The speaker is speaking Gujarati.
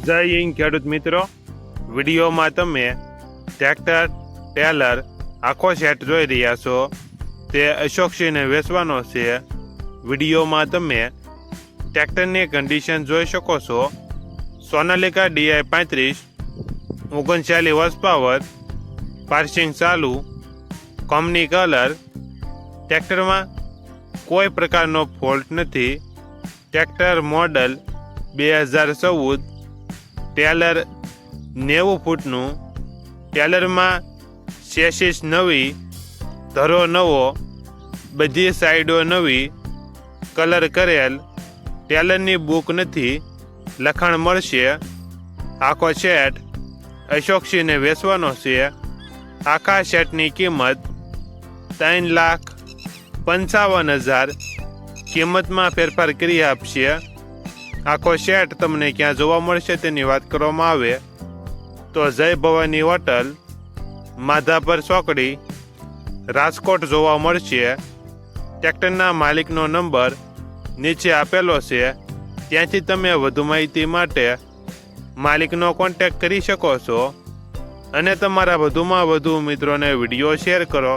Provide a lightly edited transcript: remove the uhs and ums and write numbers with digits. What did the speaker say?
જય હિન્દ ખેડૂત મિત્રો, વિડીયોમાં તમે ટ્રેક્ટર ટેલર આખો સેટ જોઈ રહ્યા છો તે અશોકસિંહને વેચવાનો છે. વિડીયોમાં તમે ટ્રેક્ટરની કન્ડિશન જોઈ શકો છો. Sonalika DI 35 39 horse power, passing ચાલુ, કંપની કલર. ટ્રેક્ટરમાં કોઈ પ્રકારનો ફોલ્ટ નથી. ટ્રેક્ટર મોડલ 2014, ટેલર 90 ફૂટનું. ટેલરમાં ચેસીસ નવી, ધરો નવો, બધી સાઈડો નવી, કલર કરેલ. ટેલરની બુક નથી, લખાણ મળશે. આખો સેટ અશોકસિંહને વેચવાનો છે. આખા સેટની કિંમત 3,55,000 કિંમતમાં ફેરફાર કરી આપશે. આખો સેટ તમને ક્યાં જોવા મળશે તેની વાત કરવામાં આવે તો જય ભવાની હોટલ, માધાપર ચોકડી, રાજકોટ જોવા મળશે. ટ્રેક્ટરના માલિકનો નંબર નીચે આપેલો છે, ત્યાંથી તમે વધુ માહિતી માટે માલિકનો કોન્ટેક્ટ કરી શકો છો અને તમારા વધુમાં વધુ મિત્રોને વિડીયો શેર કરો.